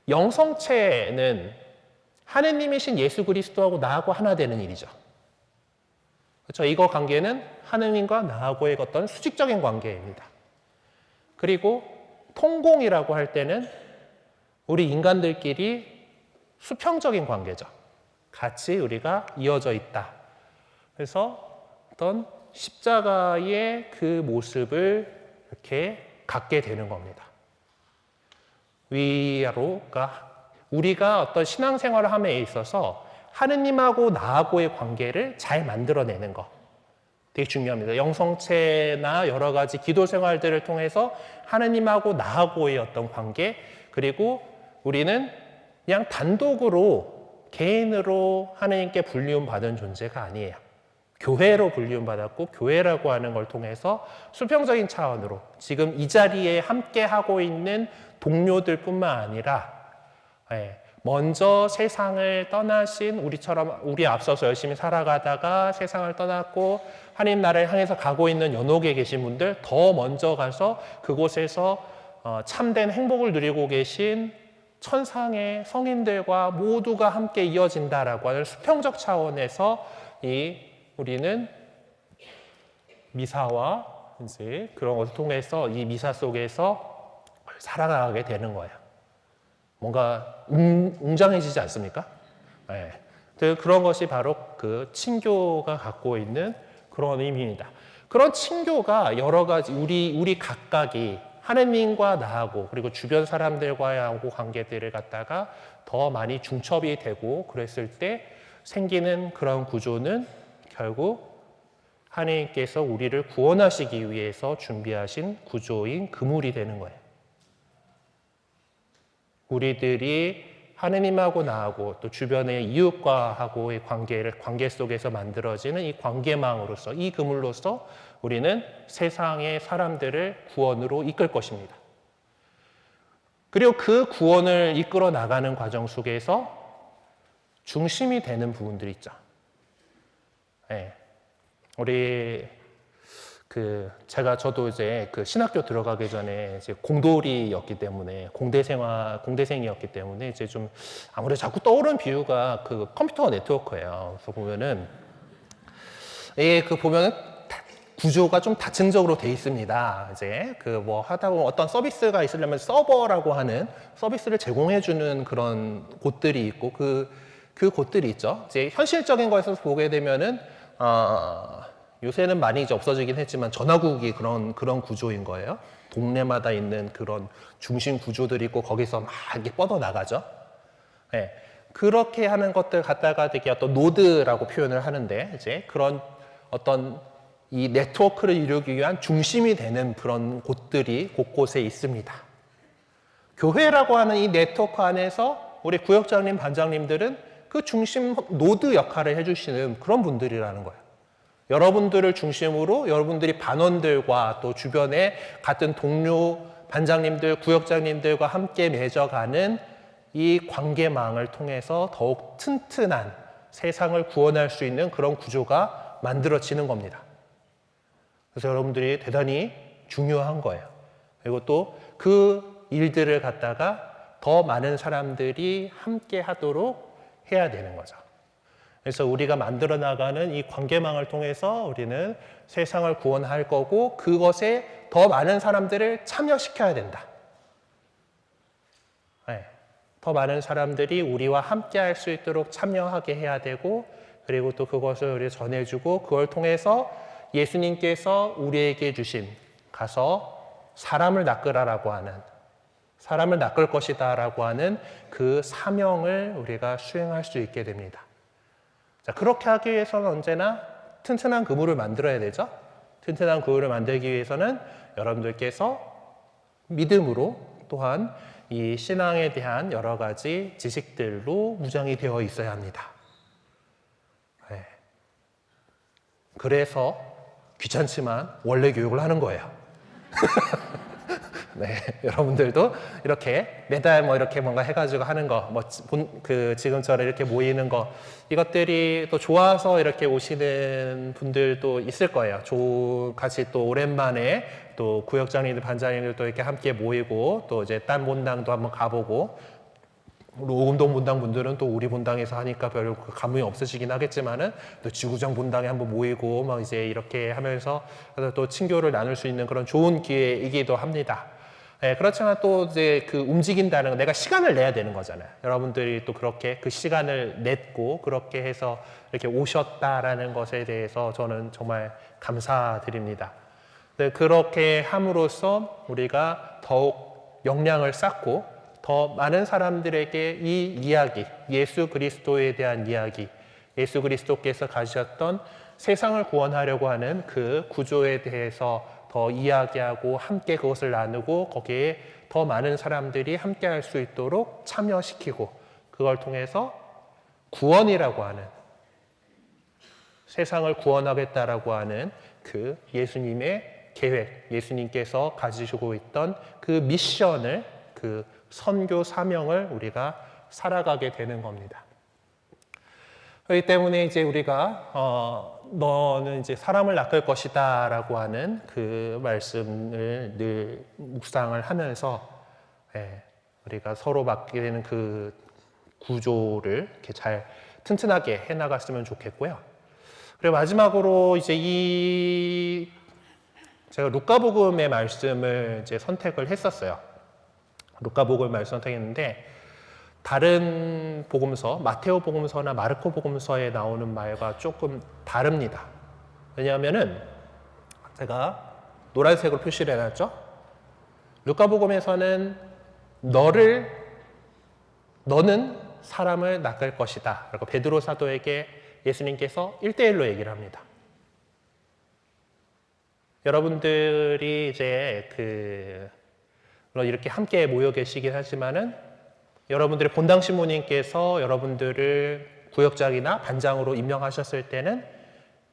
영성체는 하느님이신 예수 그리스도하고 나하고 하나 되는 일이죠. 그렇죠? 이거 관계는 하느님과 나하고의 어떤 수직적인 관계입니다. 그리고 통공이라고 할 때는 우리 인간들끼리 수평적인 관계죠. 같이 우리가 이어져 있다. 그래서 어떤 십자가의 그 모습을 이렇게 갖게 되는 겁니다. 위아로가 우리가 어떤 신앙생활을 함에 있어서 하느님하고 나하고의 관계를 잘 만들어내는 거 되게 중요합니다. 영성체나 여러 가지 기도 생활들을 통해서 하느님하고 나하고의 어떤 관계, 그리고 우리는 그냥 단독으로 개인으로 하느님께 불리움 받은 존재가 아니에요. 교회로 불리움 받았고 교회라고 하는 걸 통해서 수평적인 차원으로 지금 이 자리에 함께 하고 있는 동료들 뿐만 아니라 먼저 세상을 떠나신 우리처럼 우리 앞서서 열심히 살아가다가 세상을 떠났고 하나님 나라를 향해서 가고 있는 연옥에 계신 분들, 더 먼저 가서 그곳에서 참된 행복을 누리고 계신 천상의 성인들과 모두가 함께 이어진다라고 하는 수평적 차원에서 우리는 미사와 이제 그런 것을 통해서 이 미사 속에서 살아가게 되는 거예요. 뭔가 웅장해지지 않습니까? 네. 그런 것이 바로 그 친교가 갖고 있는 그런 의미입니다. 그런 친교가 여러 가지 우리 각각이 하느님과 나하고 그리고 주변 사람들과의 관계들을 갖다가 더 많이 중첩이 되고 그랬을 때 생기는 그런 구조는 결국 하느님께서 우리를 구원하시기 위해서 준비하신 구조인 그물이 되는 거예요. 우리들이 하느님하고 나하고 또 주변의 이웃과하고의 관계 속에서 만들어지는 이 관계망으로서 이 그물로서 우리는 세상의 사람들을 구원으로 이끌 것입니다. 그리고 그 구원을 이끌어 나가는 과정 속에서 중심이 되는 부분들이 있죠. 네. 우리 저도 이제 그 신학교 들어가기 전에 이제 공돌이였기 때문에 공대생이었기 때문에 이제 좀 아무래도 자꾸 떠오르는 비유가 그 컴퓨터 네트워크예요. 그래서 보면은 보면은 구조가 좀 다층적으로 돼 있습니다. 이제 뭐 하다 보면 어떤 서비스가 있으려면 서버라고 하는 서비스를 제공해주는 그런 곳들이 있고 그 곳들이 있죠. 이제 현실적인 거에서 보게 되면은 요새는 많이 이제 없어지긴 했지만 전화국이 그런 구조인 거예요. 동네마다 있는 그런 중심 구조들이 있고 거기서 막 이렇게 뻗어 나가죠. 네. 그렇게 하는 것들 갖다가 되게 어떤 노드라고 표현을 하는데 이제 그런 어떤 이 네트워크를 이루기 위한 중심이 되는 그런 곳들이 곳곳에 있습니다. 교회라고 하는 이 네트워크 안에서 우리 구역장님, 반장님들은 그 중심 노드 역할을 해주시는 그런 분들이라는 거예요. 여러분들을 중심으로 여러분들이 반원들과 또 주변의 같은 동료, 반장님들, 구역장님들과 함께 맺어가는 이 관계망을 통해서 더욱 튼튼한 세상을 구원할 수 있는 그런 구조가 만들어지는 겁니다. 그래서 여러분들이 대단히 중요한 거예요. 그리고 또 그 일들을 갖다가 더 많은 사람들이 함께 하도록 해야 되는 거죠. 그래서 우리가 만들어 나가는 이 관계망을 통해서 우리는 세상을 구원할 거고 그것에 더 많은 사람들을 참여시켜야 된다. 네. 더 많은 사람들이 우리와 함께 할 수 있도록 참여하게 해야 되고 그리고 또 그것을 우리 전해주고 그걸 통해서 예수님께서 우리에게 주신 가서 사람을 낚으라라고 하는 사람을 낚을 것이다 라고 하는 그 사명을 우리가 수행할 수 있게 됩니다. 자, 그렇게 하기 위해서는 언제나 튼튼한 그물을 만들어야 되죠. 튼튼한 그물을 만들기 위해서는 여러분들께서 믿음으로 또한 이 신앙에 대한 여러 가지 지식들로 무장이 되어 있어야 합니다. 네. 그래서 귀찮지만 원래 교육을 하는 거예요. 네, 여러분들도 이렇게 매달 뭐 이렇게 뭔가 해가지고 하는 거, 뭐 지금처럼 이렇게 모이는 거, 이것들이 또 좋아서 이렇게 오시는 분들도 있을 거예요. 같이 또 오랜만에 또 구역장님들, 반장님들도 이렇게 함께 모이고 또 이제 딴 본당도 한번 가보고 오금동 본당 분들은 또 우리 본당에서 하니까 별 감흥이 없으시긴 하겠지만은 또 지구정 본당에 한번 모이고 막 이제 이렇게 하면서 또 친교를 나눌 수 있는 그런 좋은 기회이기도 합니다. 네, 그렇지만 또 이제 그 움직인다는 건 내가 시간을 내야 되는 거잖아요. 여러분들이 또 그렇게 그 시간을 냈고 그렇게 해서 이렇게 오셨다라는 것에 대해서 저는 정말 감사드립니다. 네, 그렇게 함으로써 우리가 더욱 역량을 쌓고 더 많은 사람들에게 이 이야기, 예수 그리스도에 대한 이야기, 예수 그리스도께서 가지셨던 세상을 구원하려고 하는 그 구조에 대해서 더 이야기하고 함께 그것을 나누고 거기에 더 많은 사람들이 함께 할 수 있도록 참여시키고 그걸 통해서 구원이라고 하는 세상을 구원하겠다라고 하는 그 예수님의 계획, 예수님께서 가지시고 있던 그 미션을 그 선교 사명을 우리가 살아가게 되는 겁니다. 그렇기 때문에 이제 우리가 너는 이제 사람을 낚을 것이다라고 하는 그 말씀을 늘 묵상을 하면서 우리가 서로 맡게 되는 그 구조를 이렇게 잘 튼튼하게 해나갔으면 좋겠고요. 그리고 마지막으로 이제 제가 루카복음의 말씀을 이제 선택을 했었어요. 루카복음 말씀 선택했는데 다른 복음서, 마테오 복음서나 마르코 복음서에 나오는 말과 조금 다릅니다. 왜냐하면은 제가 노란색으로 표시를 해놨죠. 루카복음에서는 너는 사람을 낚을 것이다 라고 베드로 사도에게 예수님께서 1대1로 얘기를 합니다. 여러분들이 이제 물론 이렇게 함께 모여 계시긴 하지만은 여러분들의 본당 신부님께서 여러분들을 구역장이나 반장으로 임명하셨을 때는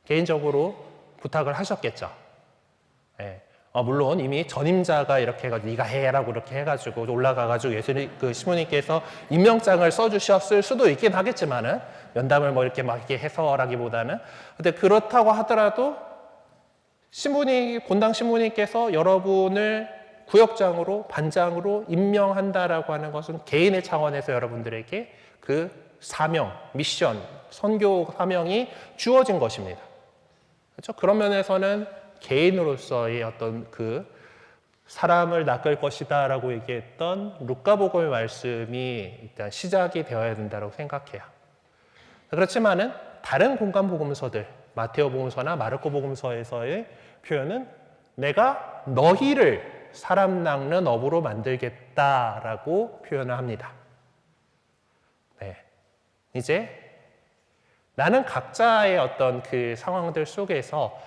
개인적으로 부탁을 하셨겠죠. 물론 이미 전임자가 이렇게 해가지고 네가 해라고 이렇게 해가지고 올라가가지고 예수님 그 신부님께서 임명장을 써주셨을 수도 있긴 하겠지만은 면담을 뭐 이렇게 막 이렇게 해서라기보다는 근데 그렇다고 하더라도 본당 신부님께서 여러분을 구역장으로 반장으로 임명한다라고 하는 것은 개인의 차원에서 여러분들에게 그 사명, 미션, 선교 사명이 주어진 것입니다. 그렇죠? 그런 면에서는 개인으로서의 어떤 그 사람을 낚을 것이다라고 얘기했던 루카복음의 말씀이 일단 시작이 되어야 된다고 생각해요. 그렇지만은 다른 공간 복음서들, 마테오 복음서나 마르코 복음서에서의 표현은 내가 너희를 사람 낚는 업으로 만들겠다라고 표현을 합니다. 네. 이제 나는 각자의 어떤 그 상황들 속에서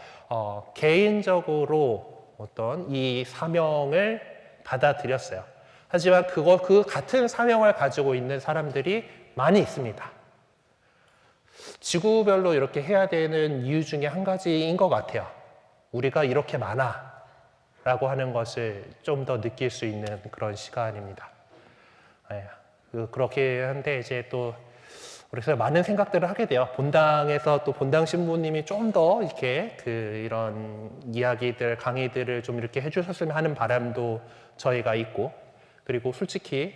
개인적으로 어떤 이 사명을 받아들였어요. 하지만 그 같은 사명을 가지고 있는 사람들이 많이 있습니다. 지구별로 이렇게 해야 되는 이유 중에 한 가지인 것 같아요. 우리가 이렇게 많아 라고 하는 것을 좀 더 느낄 수 있는 그런 시간입니다. 그렇게 한데 이제 또 그래서 많은 생각들을 하게 돼요. 본당에서 또 본당 신부님이 좀 더 이렇게 이런 이야기들, 강의들을 좀 이렇게 해주셨으면 하는 바람도 저희가 있고, 그리고 솔직히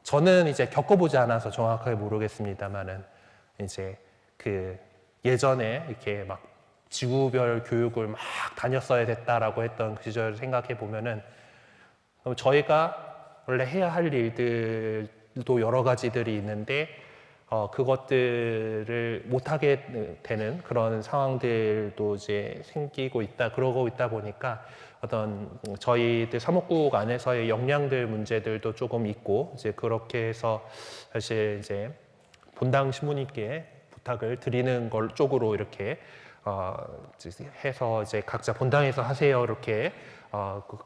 저는 이제 겪어보지 않아서 정확하게 모르겠습니다만은 이제 그 예전에 이렇게 막 지구별 교육을 막 다녔어야 됐다라고 했던 그 시절을 생각해 보면은 저희가 원래 해야 할 일들도 여러 가지들이 있는데 그것들을 못하게 되는 그런 상황들도 이제 생기고 그러고 있다 보니까 어떤 저희들 사목국 안에서의 역량들 문제들도 조금 있고 이제 그렇게 해서 사실 이제 본당 신부님께 부탁을 드리는 걸 쪽으로 이렇게 해서 이제 각자 본당에서 하세요 이렇게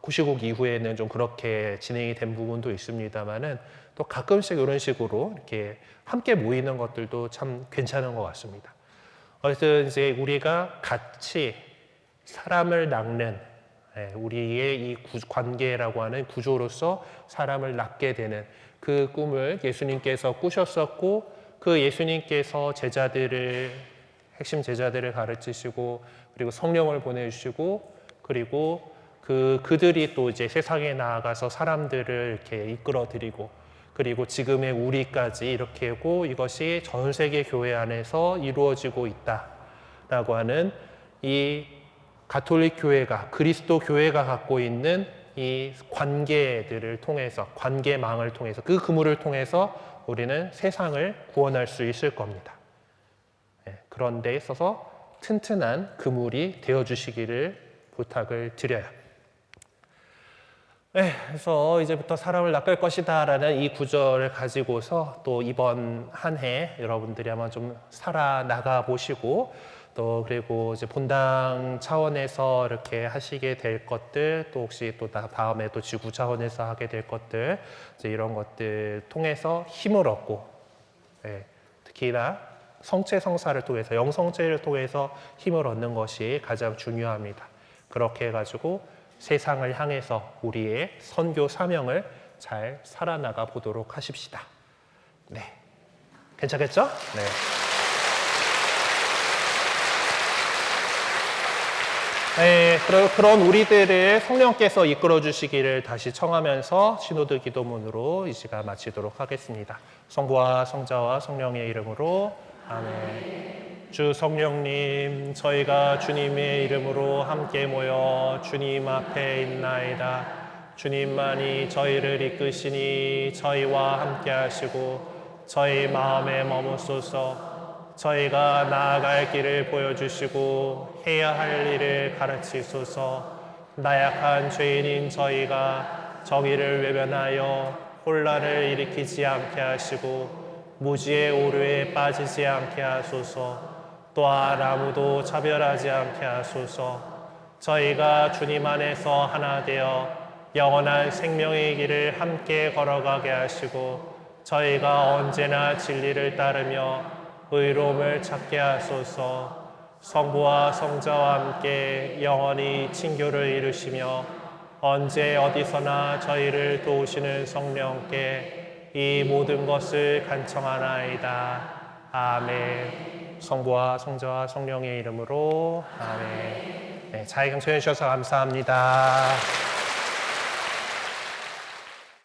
구시국 이후에는 좀 그렇게 진행이 된 부분도 있습니다만은 또 가끔씩 이런 식으로 이렇게 함께 모이는 것들도 참 괜찮은 것 같습니다. 그래서 이제 우리가 같이 사람을 낳는 우리의 이 관계라고 하는 구조로서 사람을 낳게 되는 그 꿈을 예수님께서 꾸셨었고 그 예수님께서 핵심 제자들을 가르치시고 그리고 성령을 보내주시고 그리고 그들이 또 이제 세상에 나아가서 사람들을 이렇게 이끌어드리고 그리고 지금의 우리까지 이렇게 하고 이것이 전 세계 교회 안에서 이루어지고 있다라고 하는 이 가톨릭 교회가 그리스도 교회가 갖고 있는 이 관계들을 통해서 관계망을 통해서 그 그물을 통해서 우리는 세상을 구원할 수 있을 겁니다. 그런 데 있어서 튼튼한 그물이 되어주시기를 부탁을 드려요. 그래서 이제부터 사람을 낚을 것이다 라는 이 구절을 가지고서 또 이번 한 해 여러분들이 아마 좀 살아나가 보시고 또 그리고 이제 본당 차원에서 이렇게 하시게 될 것들 또 혹시 또 다음에 또 지구 차원에서 하게 될 것들 이제 이런 것들 통해서 힘을 얻고 특히나 성체 성사를 통해서 영성체를 통해서 힘을 얻는 것이 가장 중요합니다. 그렇게 해가지고 세상을 향해서 우리의 선교 사명을 잘 살아나가 보도록 하십시다. 네, 괜찮겠죠? 네. 그런 우리들을 성령께서 이끌어 주시기를 다시 청하면서 신호드 기도문으로 이 시간 마치도록 하겠습니다. 성부와 성자와 성령의 이름으로 아멘. 주 성령님, 저희가 주님의 이름으로 함께 모여 주님 앞에 있나이다. 주님만이 저희를 이끄시니 저희와 함께 하시고 저희 마음에 머무소서. 저희가 나아갈 길을 보여주시고 해야 할 일을 가르치소서. 나약한 죄인인 저희가 정의를 외면하여 혼란을 일으키지 않게 하시고 무지의 오류에 빠지지 않게 하소서. 또한 아무도 차별하지 않게 하소서. 저희가 주님 안에서 하나 되어 영원한 생명의 길을 함께 걸어가게 하시고 저희가 언제나 진리를 따르며 의로움을 찾게 하소서. 성부와 성자와 함께 영원히 친교를 이루시며 언제 어디서나 저희를 도우시는 성령께 이 모든 것을 간청하나이다. 아멘. 성부와 성자와 성령의 이름으로 아멘. 네, 잘 경청해 주셔서 감사합니다.